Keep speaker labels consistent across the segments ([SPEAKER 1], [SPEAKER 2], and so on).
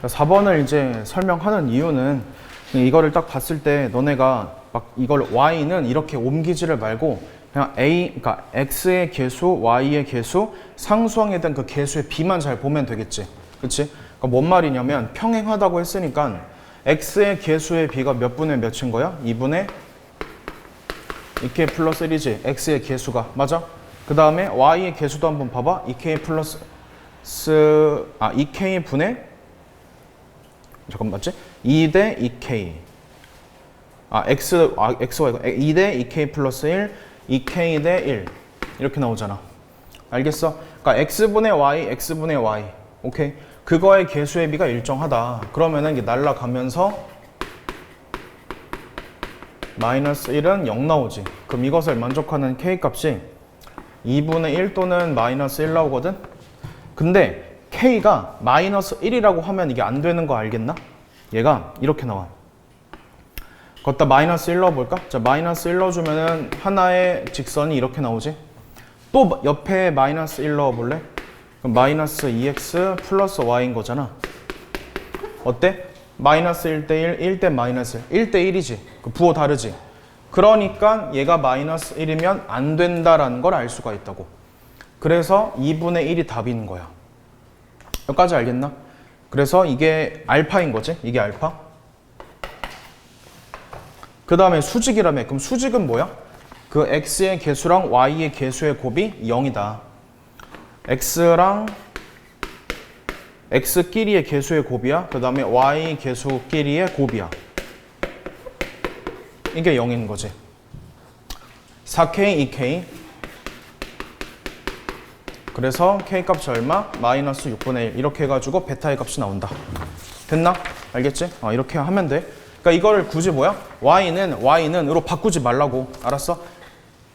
[SPEAKER 1] 4번을 이제 설명하는 이유는 이거를 딱 봤을 때 너네가 막 이걸 y는 이렇게 옮기지를 말고 그냥 그러니까 x의 개수, y의 개수, 상수항에 대한 그 개수의 b만 잘 보면 되겠지. 그치? 그러니까 뭔 말이냐면 평행하다고 했으니까 x의 개수의 b가 몇 분의 몇인 거야? 2분의 2k 플러스 1이지. x의 개수가. 맞아? 그 다음에 y의 개수도 한번 봐봐. 2k 플러스 2k 분의 잠깐만 맞지? 2대 2k xy 2대 2k 플러스 1 2k 대 1 이렇게 나오잖아. 알겠어? 그러니까 x분의 y x분의 y 오케이? 그거의 개수의 비가 일정하다. 그러면은 이게 날라가면서 마이너스 1은 0 나오지. 그럼 이것을 만족하는 k 값이 2분의 1 또는 마이너스 1 나오거든? 근데 k가 마이너스 1이라고 하면 이게 안 되는 거 알겠나? 얘가 이렇게 나와. 거기다 마이너스 1 넣어볼까? 자, 마이너스 1 넣어주면은 하나의 직선이 이렇게 나오지? 또 옆에 마이너스 1 넣어볼래? 그럼 마이너스 2x 플러스 y인 거잖아. 어때? 마이너스 1대 1, 1대 마이너스 1, 1대 1이지. 그 부호 다르지? 그러니까 얘가 마이너스 1이면 안 된다라는 걸 알 수가 있다고. 그래서 2분의 1이 답인 거야. 여기까지 알겠나? 그래서 이게 알파인 거지? 이게 알파? 그 다음에 수직이라며. 그럼 수직은 뭐야? 그 x의 개수랑 y의 개수의 곱이 0이다. x랑 x끼리의 개수의 곱이야. 그 다음에 y 개수끼리의 곱이야. 이게 0인 거지. 4k, 2k. 그래서 k 값이 얼마? 마이너스 6분의 1. 이렇게 해가지고 베타의 값이 나온다. 됐나? 알겠지? 이렇게 하면 돼. 그러니까 이거를 굳이 뭐야? y는으로 바꾸지 말라고. 알았어?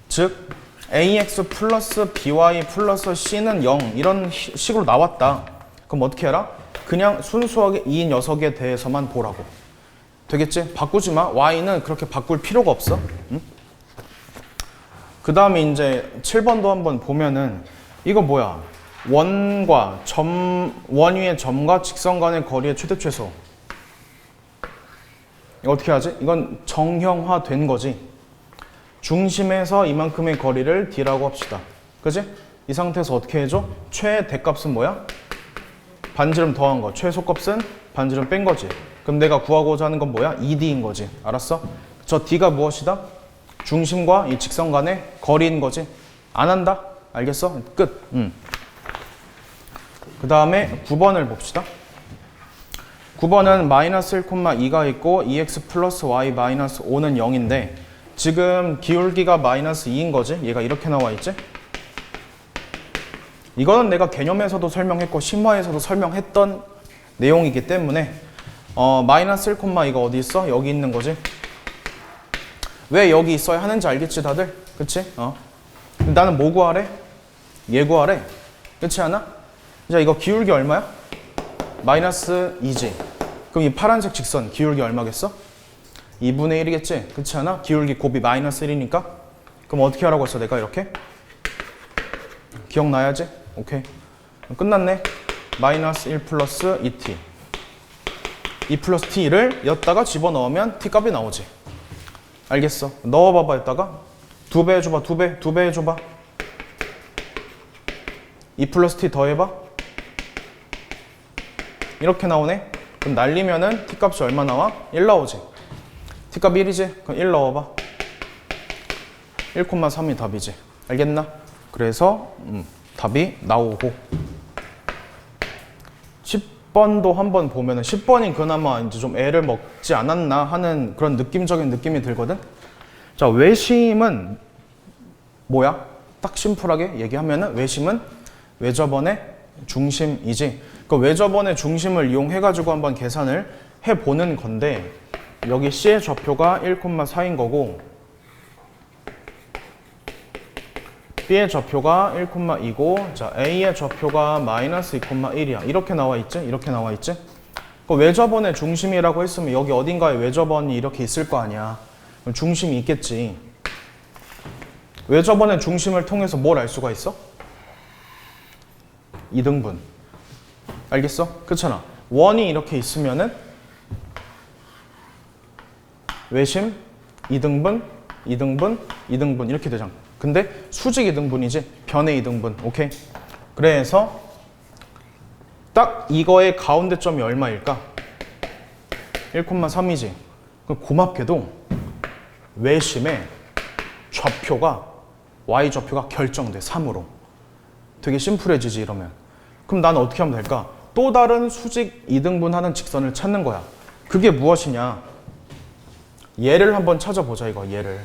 [SPEAKER 1] 즉 ax 플러스 by 플러스 c는 0 이런 식으로 나왔다. 그럼 어떻게 해라? 그냥 순수하게 이 녀석에 대해서만 보라고. 되겠지? 바꾸지 마. y는 그렇게 바꿀 필요가 없어. 응? 그 다음에 이제 7번도 한번 보면은 이거 뭐야? 원 위의 점과 직선 간의 거리의 최대 최소. 이거 어떻게 하지? 이건 정형화된 거지. 중심에서 이만큼의 거리를 d라고 합시다. 그지? 이 상태에서 어떻게 해줘? 최대값은 뭐야? 반지름 더한 거. 최소값은 반지름 뺀 거지. 그럼 내가 구하고자 하는 건 뭐야? 2d인 거지. 알았어? 저 d가 무엇이다? 중심과 이 직선 간의 거리인 거지. 안 한다? 알겠어? 끝. 그 다음에 9번을 봅시다. 9번은 마이너스 1,2가 있고 2x 플러스 y 마이너스 5는 0인데 지금 기울기가 마이너스 2인 거지? 얘가 이렇게 나와 있지? 이거는 내가 개념에서도 설명했고 심화에서도 설명했던 내용이기 때문에 마이너스 1,2가 어디 있어? 여기 있는 거지? 왜 여기 있어야 하는지 알겠지 다들? 그치? 나는 뭐 구하래? 얘 구하래. 그렇지 않아? 자, 이거 기울기 얼마야? 마이너스 2지. 그럼 이 파란색 직선 기울기 얼마겠어? 2분의 1이겠지? 그렇지 않아? 기울기 곱이 마이너스 1이니까. 그럼 어떻게 하라고 했어? 내가 이렇게? 기억나야지? 오케이. 끝났네. 마이너스 1 플러스 2t. 2 플러스 t를 여기다가 집어넣으면 t값이 나오지. 알겠어. 넣어봐봐. 여기다가 2배 해줘봐. 2배 해줘봐. 2 플러스 t 더해봐. 이렇게 나오네. 그럼 날리면은 t값이 얼마 나와? 1 나오지. t값 1이지? 그럼 1 넣어봐. 1,3이 답이지. 알겠나? 그래서 답이 나오고 10번도 한번 보면은 10번이 그나마 이제 좀 애를 먹지 않았나 하는 그런 느낌적인 느낌이 들거든. 자, 외심은 뭐야? 딱 심플하게 얘기하면은 외심은 외접원의 중심이지. 그 외접원의 중심을 이용해가지고 한번 계산을 해보는 건데 여기 C의 좌표가 1,4인 거고 B의 좌표가 1,2고 자 A의 좌표가 마이너스 2,1이야. 이렇게 나와 있지? 이렇게 나와 있지? 그 외접원의 중심이라고 했으면 여기 어딘가에 외접원이 이렇게 있을 거 아니야. 그럼 중심이 있겠지. 외접원의 중심을 통해서 뭘 알 수가 있어? 2등분. 알겠어? 그렇잖아. 원이 이렇게 있으면은 외심 2등분, 2등분, 2등분 이렇게 되잖아. 근데 수직 2등분이지 변의 2등분. 오케이? 그래서 딱 이거의 가운데 점이 얼마일까? 1,3이지. 고맙게도 외심의 좌표가 y좌표가 결정돼 3으로. 되게 심플해지지 이러면. 그럼 나는 어떻게 하면 될까? 또 다른 수직 2등분하는 직선을 찾는 거야. 그게 무엇이냐? 얘를 한번 찾아보자 이거 얘를.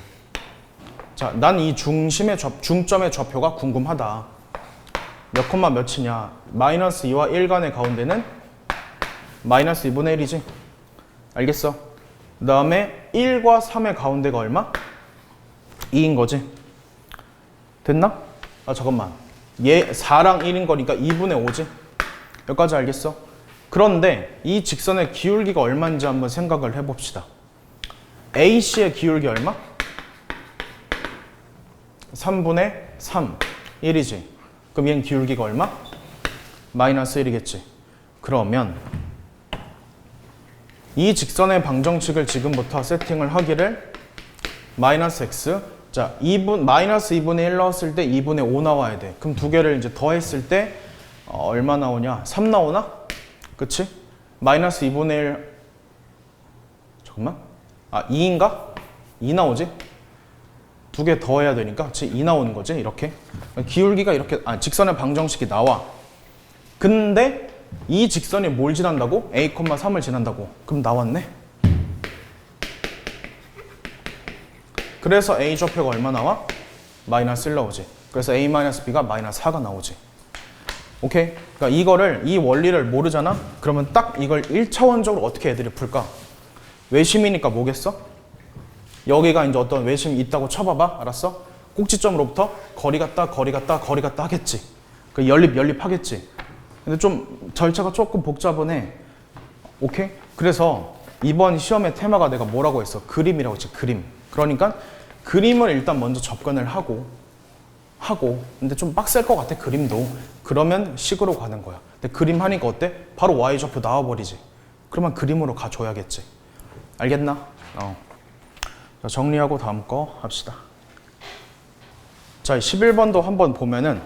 [SPEAKER 1] 자, 난 이 중점의 좌표가 궁금하다. 몇 콤마 몇이냐? 마이너스 2와 1 간의 가운데는 마이너스 2분의 1이지. 알겠어? 그 다음에 1과 3의 가운데가 얼마? 2인 거지. 됐나? 아 잠깐만. 얘 4랑 1인 거니까 2분의 5지. 여기까지 알겠어? 그런데 이 직선의 기울기가 얼마인지 한번 생각을 해봅시다. AC의 기울기 얼마? 3분의 3, 1이지. 그럼 얘는 기울기가 얼마? 마이너스 1이겠지. 그러면 이 직선의 방정식을 지금부터 세팅을 하기를 마이너스 x, 자, 마이너스 2분의 1 넣었을 때 2분의 5 나와야 돼. 그럼 두 개를 이제 더했을 때 얼마 나오냐? 3 나오나? 그치? 마이너스 2분의 1, 잠깐만. 아, 2인가? 2 나오지? 두 개 더해야 되니까, 그치? 2 나오는 거지, 이렇게. 기울기가 이렇게, 직선의 방정식이 나와. 근데 이 직선이 뭘 지난다고? a, 3을 지난다고. 그럼 나왔네? 그래서 a 좌표가 얼마 나와? 마이너스 1 나오지. 그래서 a-b가 마이너스 4가 나오지. 오케이? 그러니까 이 원리를 모르잖아? 그러면 딱 이걸 1차원적으로 어떻게 애들이 풀까? 외심이니까 뭐겠어? 여기가 이제 어떤 외심이 있다고 쳐봐봐. 알았어? 꼭지점으로부터 거리 같다, 거리 같다, 거리 같다 하겠지. 그 연립 하겠지. 근데 좀 절차가 조금 복잡하네. 오케이? 그래서 이번 시험의 테마가 내가 뭐라고 했어? 그림이라고 했지, 그림. 그러니까 그림을 일단 먼저 접근을 하고 근데 좀 빡셀 것 같아, 그림도. 그러면 식으로 가는 거야. 근데 그림 하니까 어때? 바로 y좌표 나와버리지. 그러면 그림으로 가줘야겠지. 알겠나? 자, 정리하고 다음 거 합시다. 자, 11번도 한번 보면은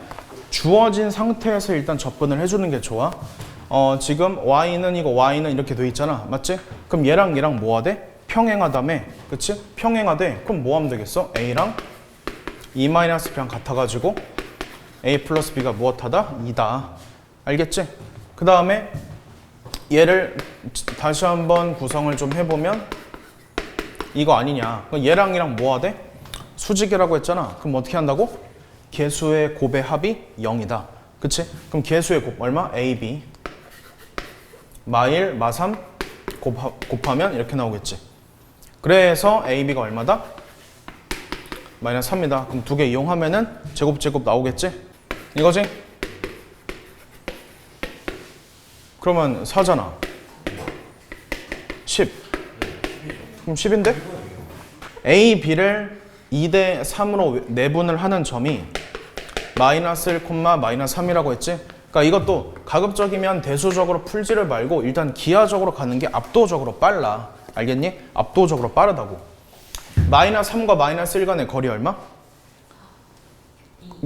[SPEAKER 1] 주어진 상태에서 일단 접근을 해주는 게 좋아. 지금 y는 이렇게 돼 있잖아. 맞지? 그럼 얘랑 뭐가 돼? 평행하다며. 그치? 평행하대. 그럼 뭐 하면 되겠어? a랑 e-b랑 같아가지고 a 플러스 b가 무엇하다? 2다. 알겠지? 그 다음에 얘를 다시 한번 구성을 좀 해보면 이거 아니냐. 얘랑 뭐 하대? 수직이라고 했잖아. 그럼 어떻게 한다고? 개수의 곱의 합이 0이다. 그치? 그럼 개수의 곱 얼마? ab 마1, 마3 곱하면 이렇게 나오겠지. 그래서 ab가 얼마다? 마이너스 3이다. 그럼 두 개 이용하면은 제곱 나오겠지? 이거지? 그러면 4잖아. 10. 그럼 10인데? A, B를 2대 3으로 내분을 하는 점이 마이너스 1, 마이너스 3이라고 했지? 그러니까 이것도 가급적이면 대수적으로 풀지를 말고 일단 기하적으로 가는 게 압도적으로 빨라. 알겠니? 압도적으로 빠르다고. 마이너스 3과 마이너스 1 간의 거리 얼마?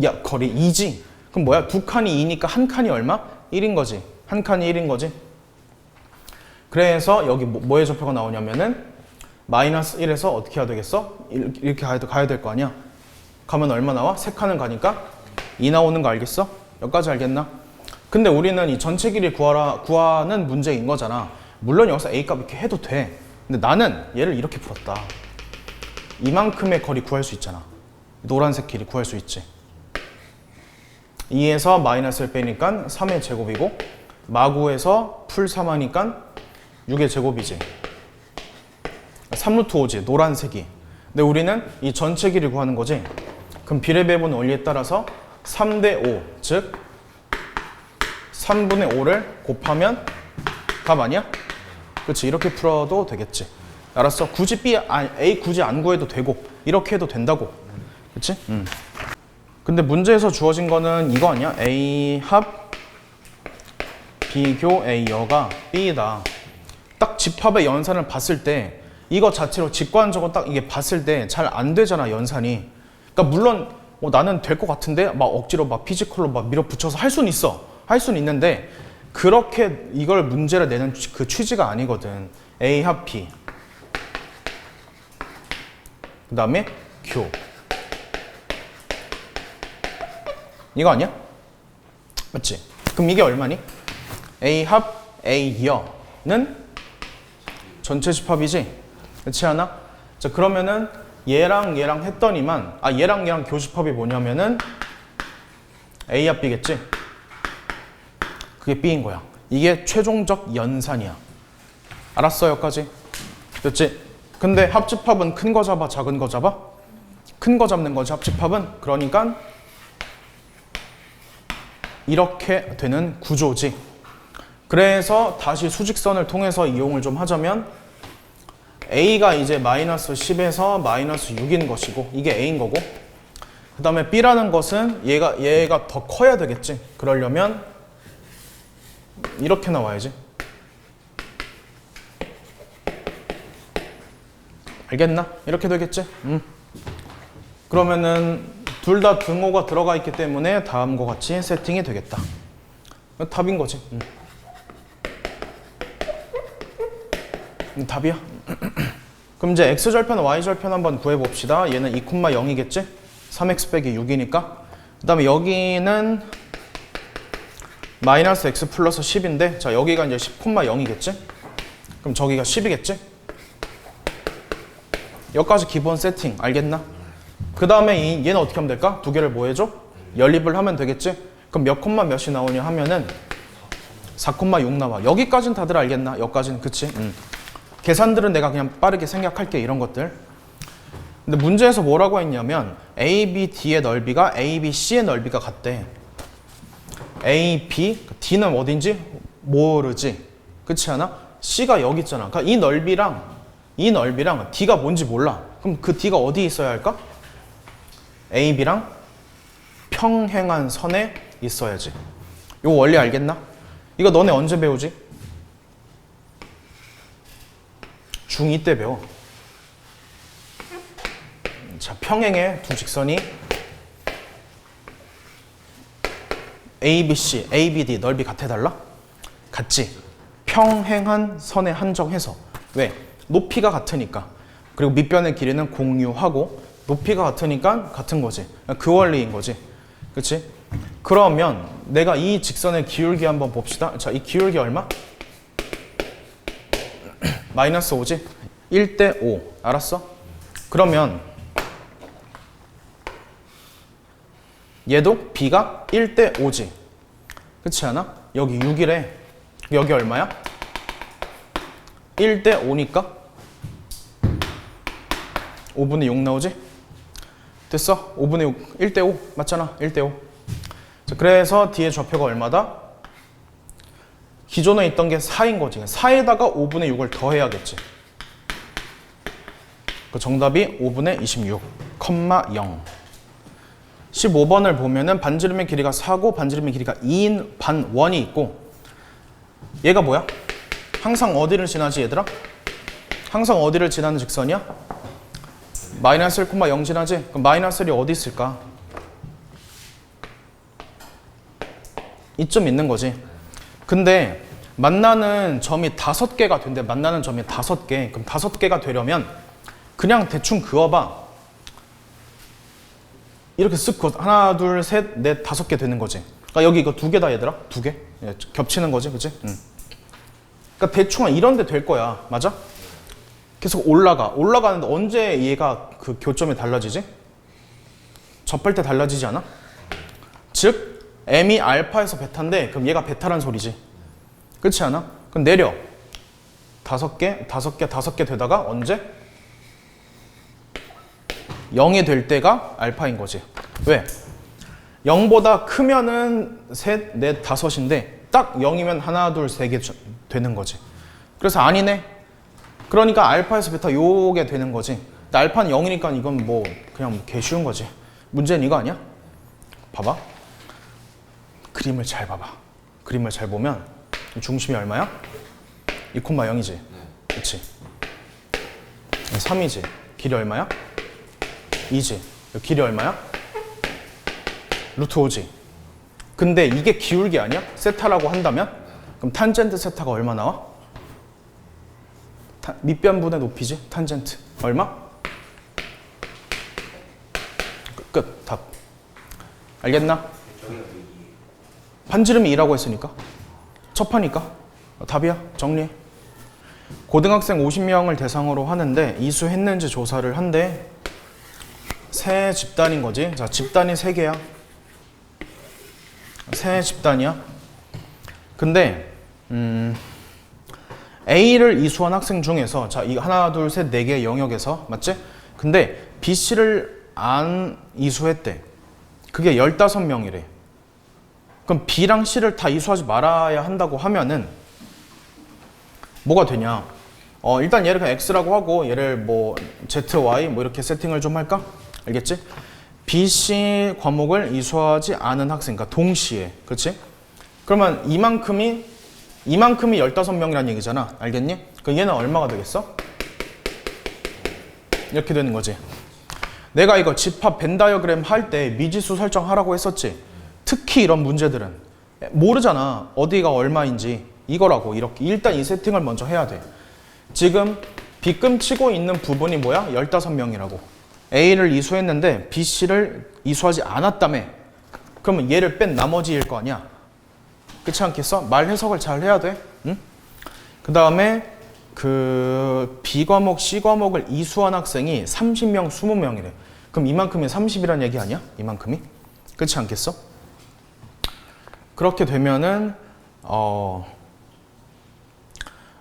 [SPEAKER 1] 야, 거리 2지? 그럼 뭐야? 두 칸이 2니까 한 칸이 얼마? 1인 거지. 한 칸이 1인 거지. 그래서 여기 뭐의 좌표가 나오냐면은 마이너스 1에서 어떻게 해야 되겠어? 이렇게 가야 될 거 아니야? 가면 얼마 나와? 세 칸은 가니까 2 나오는 거 알겠어? 여기까지 알겠나? 근데 우리는 이 전체 길이 구하는 문제인 거잖아. 물론 여기서 A값 이렇게 해도 돼. 근데 나는 얘를 이렇게 풀었다. 이만큼의 거리 구할 수 있잖아. 노란색 길이 구할 수 있지. 2에서 마이너스를 빼니까 3의 제곱이고 마구에서 풀 3 하니까 6의 제곱이지. 3루트 5지, 노란색이. 근데 우리는 이 전체 길이 구하는 거지. 그럼 비례배분 원리에 따라서 3대 5, 즉 3분의 5를 곱하면 답 아니야? 그렇지, 이렇게 풀어도 되겠지. 알았어? 굳이 A 굳이 안 구해도 되고 이렇게 해도 된다고. 그렇지? 근데 문제에서 주어진 거는 이거 아니야? A 합 비교 A여가 B다. 딱 집합의 연산을 봤을 때 이거 자체로 직관적으로 딱 이게 봤을 때 잘 안 되잖아, 연산이. 그러니까 물론 나는 될 것 같은데 막 억지로 막 피지컬로 막 밀어붙여서 할 수는 있어. 할 수는 있는데 그렇게 이걸 문제를 내는 그 취지가 아니거든. A 합 B. 그 다음에 교. 이거 아니야? 맞지? 그럼 이게 얼마니? A 합 A여는 전체 집합이지? 그렇지 않아? 자, 그러면은 얘랑 얘랑 했더니만 얘랑 얘랑 교집합이 뭐냐면은 A 합 B겠지? 그게 B인 거야. 이게 최종적 연산이야. 알았어, 여기까지? 됐지? 근데 합집합은 큰 거 잡아, 작은 거 잡아? 큰 거 잡는 거지, 합집합은. 그러니까 이렇게 되는 구조지. 그래서 다시 수직선을 통해서 이용을 좀 하자면 A가 이제 마이너스 10에서 마이너스 6인 것이고 이게 A인 거고, 그 다음에 B라는 것은 얘가 더 커야 되겠지. 그러려면 이렇게 나와야지. 알겠나? 이렇게 되겠지? 그러면은 둘 다 등호가 들어가 있기 때문에 다음과 같이 세팅이 되겠다. 답인 거지. 답이야. 그럼 이제 x절편, y절편 한번 구해봅시다. 얘는 2,0이겠지? 3x 빼기 6이니까. 그 다음에 여기는 마이너스 x 플러스 10인데, 자, 여기가 이제 10,0이겠지? 그럼 저기가 10이겠지? 여기까지 기본 세팅, 알겠나? 그 다음에 얘는 어떻게 하면 될까? 두 개를 뭐 해줘? 연립을 하면 되겠지? 그럼 몇 콤마 몇이 나오냐 하면은 4,6 나와. 여기까지는 다들 알겠나? 여기까지는, 그치? 계산들은 내가 그냥 빠르게 생략할게, 이런 것들. 근데 문제에서 뭐라고 했냐면 ABD의 넓이가 ABC의 넓이가 같대. AB, D는 어딘지 모르지. 그렇지 않아? C가 여기 있잖아. 그러니까 이 넓이랑 D가 뭔지 몰라. 그럼 그 D가 어디에 있어야 할까? AB랑 평행한 선에 있어야지. 이거 원리 알겠나? 이거 너네 언제 배우지? 중2 때 배워. 자, 평행의 두 직선이 ABC, ABD 넓이 같아달라? 같지? 평행한 선에 한정해서. 왜? 높이가 같으니까. 그리고 밑변의 길이는 공유하고 높이가 같으니까 같은 거지. 그 원리인 거지. 그치? 그러면 내가 이 직선의 기울기 한번 봅시다. 자, 이 기울기 얼마? 마이너스 5지? 1대 5. 알았어? 그러면 얘도 B가 1대 5지. 그렇지 않아? 여기 6이래. 여기 얼마야? 1대 5니까 5분의 6 나오지? 됐어? 5분의 6, 1대 5 맞잖아. 1대 5. 자, 그래서 D의 좌표가 얼마다? 기존에 있던 게 4인 거지. 4에다가 5분의 6을 더해야겠지. 그 정답이 5분의 26, 0. 15번을 보면은 반지름의 길이가 4고 반지름의 길이가 2인 반원이 있고, 얘가 뭐야? 항상 어디를 지나지, 얘들아? 항상 어디를 지나는 직선이야? 마이너스 1,0 지나지? 그럼 마이너스 1이 어디 있을까? 이쯤 있는 거지. 근데 만나는 점이 5개가 된대. 만나는 점이 5개. 그럼 5개가 되려면 그냥 대충 그어봐. 이렇게 쓱 그어. 하나, 둘, 셋, 넷, 5개 되는 거지. 그러니까 여기 이거 2개다, 얘들아. 2개. 예, 겹치는 거지, 그치? 그러니까 대충 이런 데 될 거야. 맞아? 계속 올라가는데 언제 얘가 그 교점이 달라지지? 접할 때 달라지지 않아? 즉 m이 알파에서 베타인데 그럼 얘가 베타란 소리지. 그렇지 않아? 그럼 내려. 5개 되다가 언제? 0이 될 때가 알파인 거지. 왜? 0보다 크면은 셋, 넷, 5인데 딱 0이면 하나, 둘, 3개 되는 거지. 그래서 아니네. 그러니까 알파에서 베타 요게 되는 거지. 근데 알파는 0이니까 이건 뭐 그냥 개 쉬운 거지. 문제는 이거 아니야? 봐봐. 그림을 잘 봐봐. 그림을 잘 보면 중심이 얼마야? 2,0이지. 그치? 3이지. 길이 얼마야? 2지. 길이 얼마야? 루트 5지. 근데 이게 기울기 아니야? 세타라고 한다면? 그럼 탄젠트 세타가 얼마 나와? 밑변분의 높이지? 탄젠트. 얼마? 끝. 답. 알겠나? 반지름이 2라고 했으니까. 첩하니까. 답이야. 정리해. 고등학생 50명을 대상으로 하는데 이수했는지 조사를 한대. 세 집단인 거지. 자, 집단이 3개야. 세 집단이야. 근데 A를 이수한 학생 중에서 자, 이 하나, 둘, 셋, 4개의 영역에서 맞지? 근데 B, C를 안 이수했대. 그게 15명이래. 그럼 B랑 C를 다 이수하지 말아야 한다고 하면은 뭐가 되냐? 일단 얘를 그냥 X라고 하고 얘를 뭐 Z, Y 뭐 이렇게 세팅을 좀 할까? 알겠지? B, C 과목을 이수하지 않은 학생, 그러니까 동시에, 그렇지? 그러면 이만큼이 15명이라는 얘기잖아. 알겠니? 그럼 얘는 얼마가 되겠어? 이렇게 되는 거지. 내가 이거 집합 벤 다이어그램 할 때 미지수 설정하라고 했었지. 특히 이런 문제들은 모르잖아. 어디가 얼마인지. 이거라고 이렇게 일단 이 세팅을 먼저 해야 돼. 지금 B금 치고 있는 부분이 뭐야? 15명이라고. A를 이수했는데 B, C를 이수하지 않았다며. 그러면 얘를 뺀 나머지일 거 아니야. 그렇지 않겠어? 말 해석을 잘 해야 돼. 응? 그 다음에 그 B 과목, C 과목을 이수한 학생이 30명, 20명이래. 그럼 이만큼이 30이란 얘기 아니야? 이만큼이? 그렇지 않겠어? 그렇게 되면은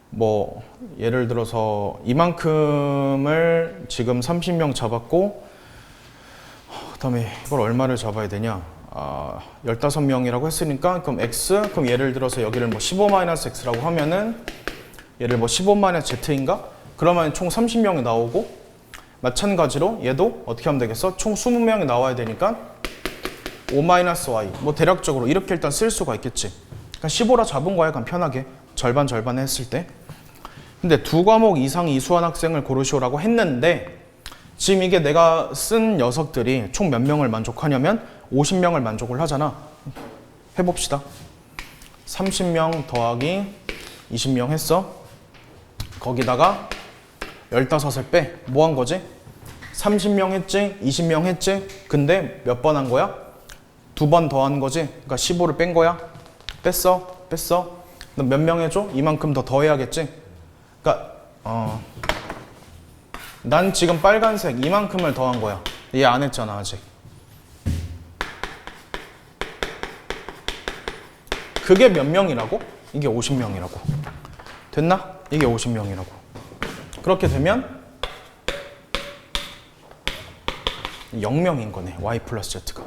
[SPEAKER 1] 뭐 예를 들어서 이만큼을 지금 30명 잡았고 그 다음에 이걸 얼마를 잡아야 되냐? 15명이라고 했으니까 그럼 X, 그럼 예를 들어서 여기를 뭐 15-X라고 하면은 얘를 뭐 15-Z인가? 그러면 총 30명이 나오고 마찬가지로 얘도 어떻게 하면 되겠어? 총 20명이 나와야 되니까 5-Y 뭐 대략적으로 이렇게 일단 쓸 수가 있겠지. 그러니까 15라 잡은 거야. 약간 편하게 절반 했을 때. 근데 2과목 이상 이수한 학생을 고르시오라고 했는데 지금 이게 내가 쓴 녀석들이 총 몇 명을 만족하냐면 50명을 만족을 하잖아. 해봅시다. 30명 더하기 20명 했어. 거기다가 15을 빼. 뭐 한 거지? 30명 했지? 20명 했지? 근데 몇 번 한 거야? 2번 더 한 거지? 그러니까 15를 뺀 거야? 뺐어? 그럼 몇 명 해줘? 이만큼 더 더해야겠지? 그러니까 난 지금 빨간색 이만큼을 더한 거야. 얘 안 했잖아 아직. 그게 몇 명이라고? 이게 50명이라고. 됐나? 이게 50명이라고. 그렇게 되면 0명인 거네. Y 플러스 Z가.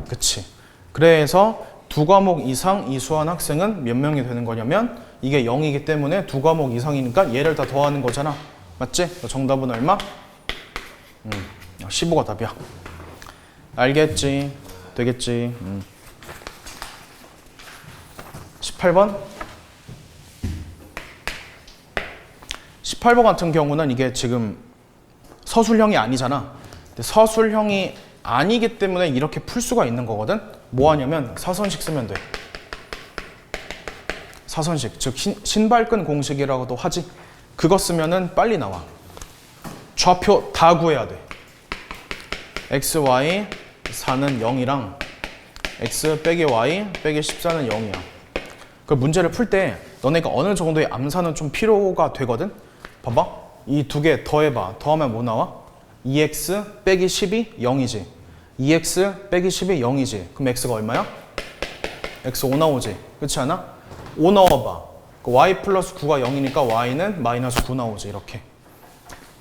[SPEAKER 1] 그치. 그래서 2과목 이상 이수한 학생은 몇 명이 되는 거냐면 이게 0이기 때문에 2과목 이상이니까 얘를 다 더하는 거잖아. 맞지? 정답은 얼마? 15가 답이야. 알겠지? 되겠지? 18번? 18번 같은 경우는 이게 지금 서술형이 아니잖아. 근데 서술형이 아니기 때문에 이렇게 풀 수가 있는 거거든? 뭐 하냐면 사선식 쓰면 돼. 사선식, 즉 신발끈 공식이라고도 하지. 그거 쓰면은 빨리 나와. 좌표 다 구해야 돼. x, y 4는 0이랑 x 빼기 y 빼기 14는 0이야. 그 문제를 풀 때 너네가 어느 정도의 암산은 좀 필요가 되거든? 봐봐. 이 두 개 더해봐. 더하면 뭐 나와? 2x 빼기 10이 0이지. 2x 빼기 10이 0이지. 그럼 x가 얼마야? x 5 나오지. 그렇지 않아? 5 넣어봐. y 플러스 9가 0이니까 y는 마이너스 9 나오지. 이렇게.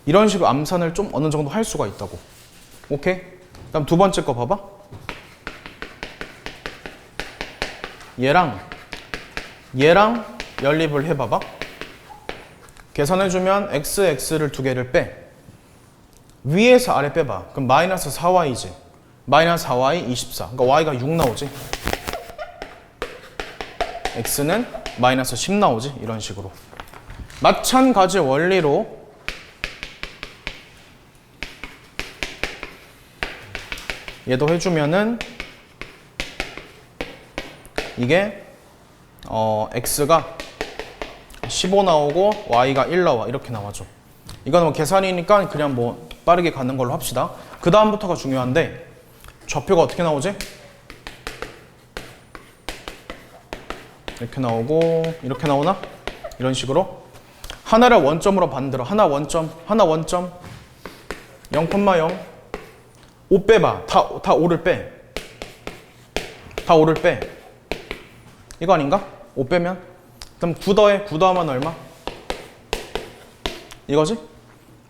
[SPEAKER 1] 이런 식으로 암산을 좀 어느 정도 할 수가 있다고. 오케이? 그다음 두 번째 거 봐봐. 얘랑 연립을 해봐봐. 계산해주면 x, x를 두 개를 빼. 위에서 아래 빼봐. 그럼 마이너스 4y지. 마이너스 4y 24. 그러니까 y가 6 나오지. x는 마이너스 10 나오지? 이런 식으로. 마찬가지 원리로 얘도 해주면은 이게 x가 15 나오고 y가 1 나와. 이렇게 나와줘. 이건 뭐 계산이니까 그냥 뭐 빠르게 가는 걸로 합시다. 그 다음부터가 중요한데 좌표가 어떻게 나오지? 이렇게 나오고 이렇게 나오나? 이런 식으로 하나를 원점으로 만들어. 하나 원점, 하나 원점 0,0 5 빼봐. 다 5를 빼. 다 5를 빼. 이거 아닌가? 5 빼면? 그럼 9 더해. 9 더하면 얼마? 이거지?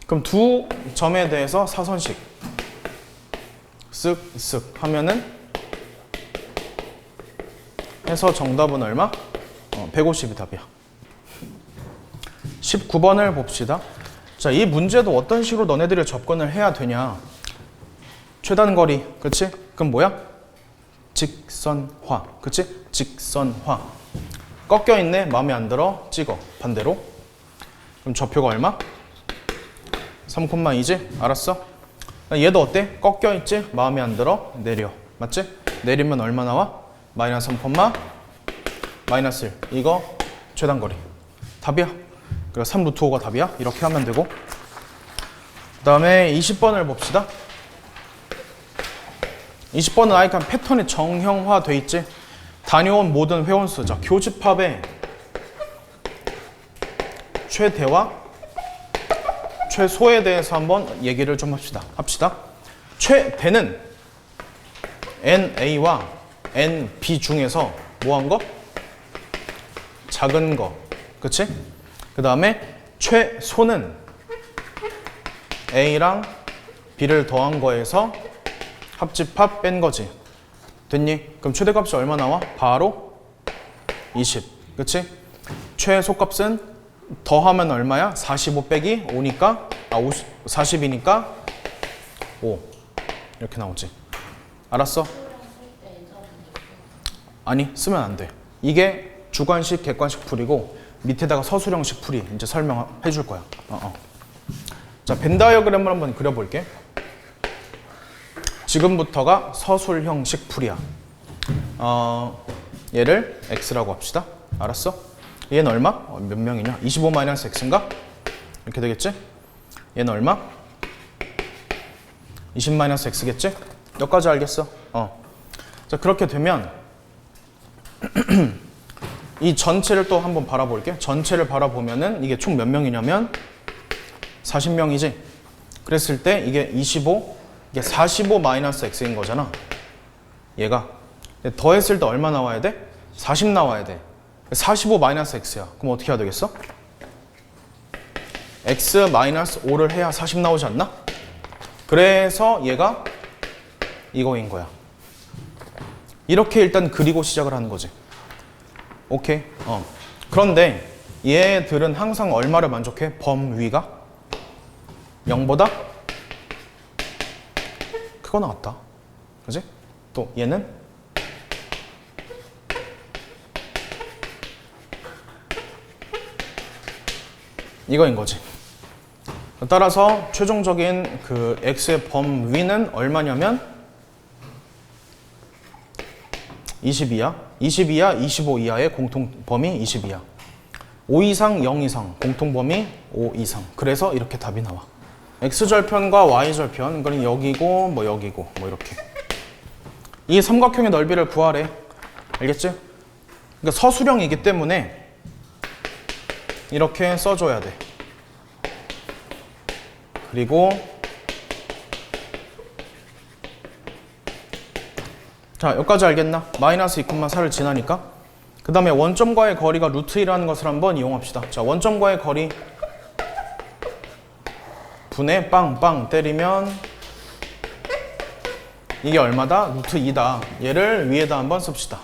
[SPEAKER 1] 그럼 두 점에 대해서 사선식 쓱쓱 하면은 해서 정답은 얼마? 150이 답이야. 19번을 봅시다. 자, 이 문제도 어떤 식으로 너네들이 접근을 해야 되냐. 최단거리, 그치? 그럼 뭐야? 직선화, 그치? 직선화. 꺾여있네, 마음에 안 들어, 찍어. 반대로. 그럼 좌표가 얼마? 3,2지? 알았어? 얘도 어때? 꺾여있지? 마음에 안 들어, 내려. 맞지? 내리면 얼마 나와? 마이너스 3, 마이너스 1. 이거 최단거리. 답이야. 그래서 3 루트 5가 답이야. 이렇게 하면 되고. 그 다음에 20번을 봅시다. 20번은 아예 그냥 패턴이 정형화돼 있지. 다녀온 모든 회원수. 자, 교집합의 최대와 최소에 대해서 한번 얘기를 좀 합시다. 최대는 NA와 NB 중에서 뭐 한 거? 작은 거. 그치? 그 다음에 최소는 A랑 B를 더한 거에서 합집합 뺀 거지. 됐니? 그럼 최대값이 얼마 나와? 바로 20. 그치? 최소값은 더하면 얼마야? 45 빼기 5니까 40이니까 5. 이렇게 나오지. 알았어? 아니, 쓰면 안 돼. 이게 주관식, 객관식 풀이고 밑에다가 서술형식 풀이 이제 설명해 줄 거야. 자, 벤 다이어그램을 한번 그려볼게. 지금부터가 서술형식 풀이야. 얘를 x라고 합시다. 알았어? 얘는 얼마? 몇 명이냐? 25 마이너스 x인가? 이렇게 되겠지? 얘는 얼마? 20 마이너스 x겠지? 여기까지 알겠어? 자, 그렇게 되면 이 전체를 또 한번 바라볼게. 전체를 바라보면은 이게 총 몇 명이냐면 40명이지? 그랬을 때 이게 25, 이게 45 마이너스 x인 거잖아. 얘가. 더했을 때 얼마 나와야 돼? 40 나와야 돼. 45 마이너스 x야. 그럼 어떻게 해야 되겠어? x 마이너스 5를 해야 40 나오지 않나? 그래서 얘가 이거인 거야. 이렇게 일단 그리고 시작을 하는 거지. 오케이? 그런데 얘들은 항상 얼마를 만족해? 범위가 0보다 크거 나왔다. 그지? 또 얘는 이거인 거지. 따라서 최종적인 그 x의 범위는 얼마냐면 22야. 22야, 25 이하의 공통범위 22야. 5 이상, 0 이상, 공통범위 5 이상. 그래서 이렇게 답이 나와. x절편과 y절편, 그건 여기고 뭐 여기고 뭐 이렇게. 이 삼각형의 넓이를 구하래. 알겠지? 그러니까 서술형이기 때문에 이렇게 써줘야 돼. 그리고 자, 여기까지 알겠나? 마이너스 2,4를 지나니까. 그 다음에 원점과의 거리가 루트 2라는 것을 한번 이용합시다. 자, 원점과의 거리 분에 빵빵 때리면 이게 얼마다? 루트 2다. 얘를 위에다 한번 씁시다.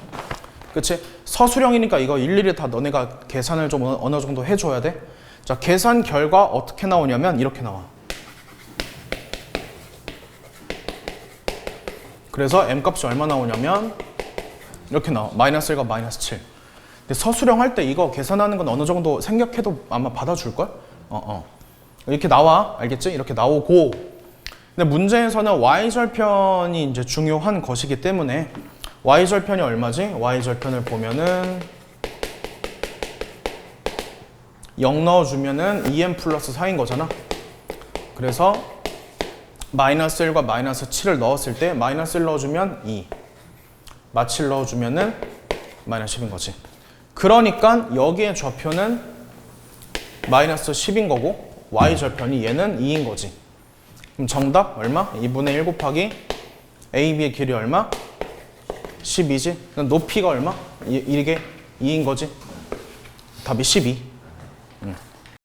[SPEAKER 1] 그치? 서술형이니까 이거 일일이 다 너네가 계산을 좀 어느 정도 해줘야 돼. 자, 계산 결과 어떻게 나오냐면 이렇게 나와. 그래서 m값이 얼마 나오냐면 이렇게 나와. 마이너스 1과 마이너스 7. 근데 서술형 할 때 이거 계산하는 건 어느 정도 생각해도 아마 받아줄걸? 이렇게 나와. 알겠지? 이렇게 나오고. 근데 문제에서는 y절편이 이제 중요한 것이기 때문에 y절편이 얼마지? y절편을 보면은 0 넣어주면은 2n 플러스 4인 거잖아. 그래서 마이너스 1과 마이너스 7을 넣었을 때 마이너스 1 넣어주면 2, 마이너스 7 넣어주면은 마이너스 10인 거지. 그러니까 여기에 좌표는 마이너스 10인 거고 y절편이 얘는 2인 거지. 그럼 정답 얼마? 2분의 1 곱하기 AB의 길이 얼마? 12지? 높이가 얼마? 이게 2인 거지. 답이 12.